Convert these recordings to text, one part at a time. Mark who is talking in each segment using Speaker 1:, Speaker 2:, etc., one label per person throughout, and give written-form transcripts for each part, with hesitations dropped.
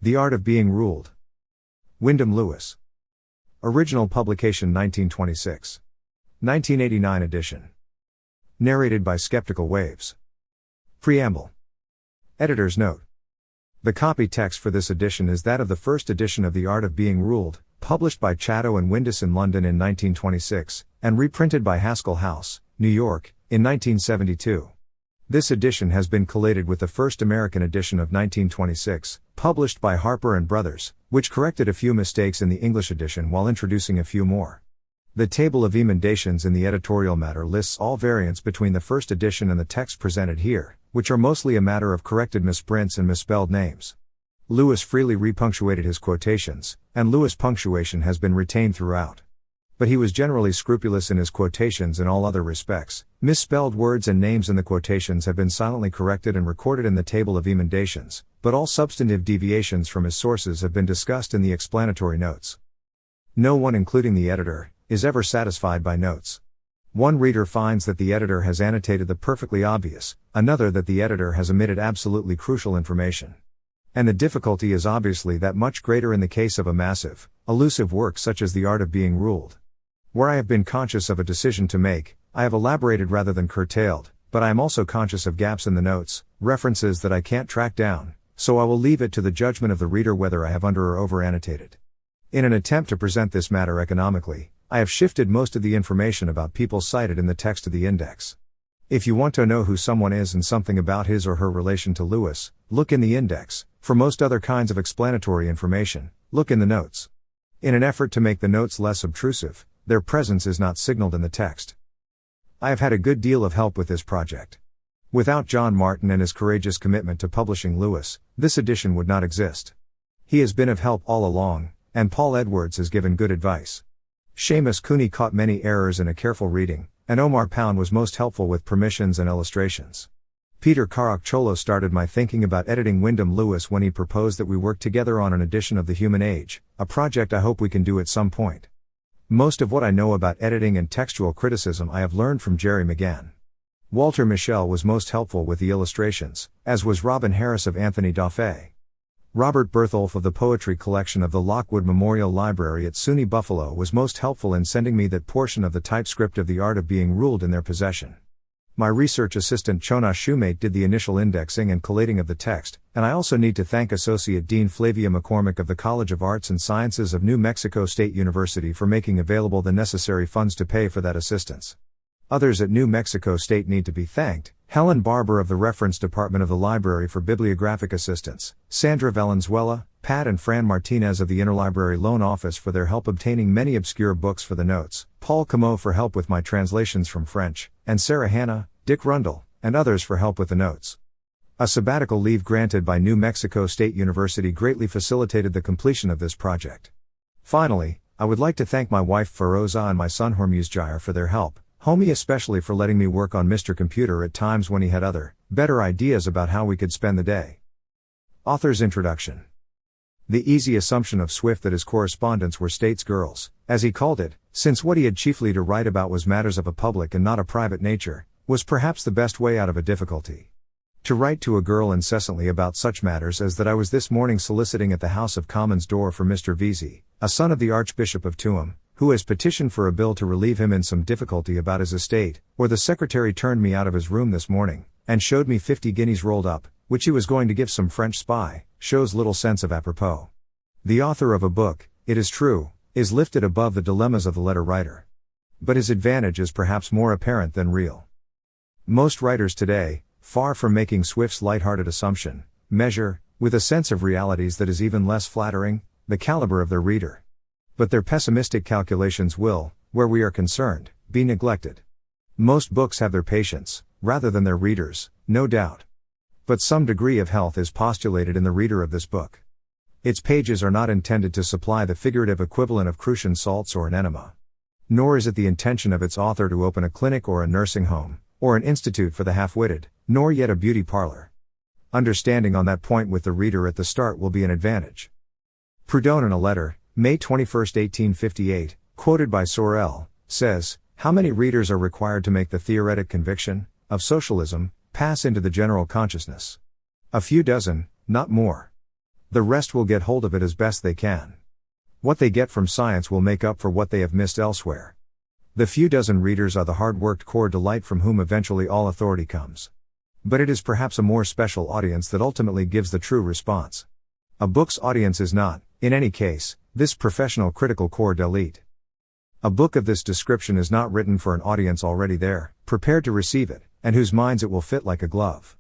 Speaker 1: The Art of Being Ruled. Wyndham Lewis. Original publication 1926. 1989 edition. Narrated by Skeptical Waves. Preamble. Editor's note. The copy text for this edition is that of the first edition of The Art of Being Ruled, published by Chatto and Windus in London in 1926, and reprinted by Haskell House, New York, in 1972. This edition has been collated with the first American edition of 1926, published by Harper & Brothers, which corrected a few mistakes in the English edition while introducing a few more. The table of emendations in the editorial matter lists all variants between the first edition and the text presented here, which are mostly a matter of corrected misprints and misspelled names. Lewis freely repunctuated his quotations, and Lewis punctuation has been retained throughout. But he was generally scrupulous in his quotations in all other respects. Misspelled words and names in the quotations have been silently corrected and recorded in the table of emendations, but all substantive deviations from his sources have been discussed in the explanatory notes. No one, including the editor, is ever satisfied by notes. One reader finds that the editor has annotated the perfectly obvious, another that the editor has omitted absolutely crucial information. And the difficulty is obviously that much greater in the case of a massive, elusive work such as The Art of Being Ruled. Where I have been conscious of a decision to make, I have elaborated rather than curtailed, but I am also conscious of gaps in the notes, references that I can't track down, so I will leave it to the judgment of the reader whether I have under or over annotated. In an attempt to present this matter economically, I have shifted most of the information about people cited in the text to the index. If you want to know who someone is and something about his or her relation to Lewis, look in the index. For most other kinds of explanatory information, look in the notes. In an effort to make the notes less obtrusive, their presence is not signaled in the text. I have had a good deal of help with this project. Without John Martin and his courageous commitment to publishing Lewis, this edition would not exist. He has been of help all along, and Paul Edwards has given good advice. Seamus Cooney caught many errors in a careful reading, and Omar Pound was most helpful with permissions and illustrations. Peter Caracciolo started my thinking about editing Wyndham Lewis when he proposed that we work together on an edition of The Human Age, a project I hope we can do at some point. Most of what I know about editing and textual criticism I have learned from Jerry McGann. Walter Michel was most helpful with the illustrations, as was Robin Harris of Anthony Daffé. Robert Bertholf of the poetry collection of the Lockwood Memorial Library at SUNY Buffalo was most helpful in sending me that portion of the typescript of The Art of Being Ruled in their possession. My research assistant Chona Shoemate did the initial indexing and collating of the text, and I also need to thank Associate Dean Flavia McCormick of the College of Arts and Sciences of New Mexico State University for making available the necessary funds to pay for that assistance. Others at New Mexico State need to be thanked: Helen Barber of the Reference Department of the Library for Bibliographic Assistance, Sandra Valenzuela, Pat and Fran Martinez of the Interlibrary Loan Office for their help obtaining many obscure books for the notes, Paul Comeau for help with my translations from French, and Sarah Hanna, Dick Rundle, and others for help with the notes. A sabbatical leave granted by New Mexico State University greatly facilitated the completion of this project. Finally, I would like to thank my wife Feroza and my son Hormuz Jair for their help, Homie especially for letting me work on Mr. Computer at times when he had other, better ideas about how we could spend the day. Author's Introduction. The easy assumption of Swift that his correspondents were States girls, as he called it, since what he had chiefly to write about was matters of a public and not a private nature, was perhaps the best way out of a difficulty. To write to a girl incessantly about such matters as that I was this morning soliciting at the House of Commons door for Mr. Vesey, a son of the Archbishop of Tuam, who has petitioned for a bill to relieve him in some difficulty about his estate, or the secretary turned me out of his room this morning, and showed me 50 guineas rolled up, which he was going to give some French spy, shows little sense of apropos. The author of a book, it is true, is lifted above the dilemmas of the letter writer. But his advantage is perhaps more apparent than real. Most writers today, far from making Swift's light-hearted assumption, measure, with a sense of realities that is even less flattering, the caliber of their reader. But their pessimistic calculations will, where we are concerned, be neglected. Most books have their patients, rather than their readers, no doubt. But some degree of health is postulated in the reader of this book. Its pages are not intended to supply the figurative equivalent of Crucian salts or an enema. Nor is it the intention of its author to open a clinic or a nursing home, or an institute for the half-witted, nor yet a beauty parlor. Understanding on that point with the reader at the start will be an advantage. Proudhon in a letter, May 21, 1858, quoted by Sorel, says, "How many readers are required to make the theoretic conviction of socialism pass into the general consciousness? A few dozen, not more. The rest will get hold of it as best they can. What they get from science will make up for what they have missed elsewhere. The few dozen readers are the hard-worked core delight from whom eventually all authority comes. But it is perhaps a more special audience that ultimately gives the true response. A book's audience is not, in any case, this professional critical core d'elite. A book of this description is not written for an audience already there, prepared to receive it, and whose minds it will fit like a glove.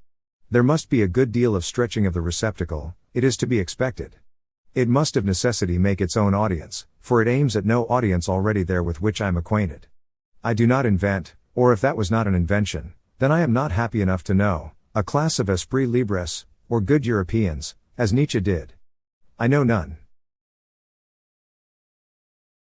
Speaker 1: There must be a good deal of stretching of the receptacle, it is to be expected. It must of necessity make its own audience, for it aims at no audience already there with which I am acquainted. I do not invent, or if that was not an invention, then I am not happy enough to know, a class of esprit libres, or good Europeans, as Nietzsche did. I know none.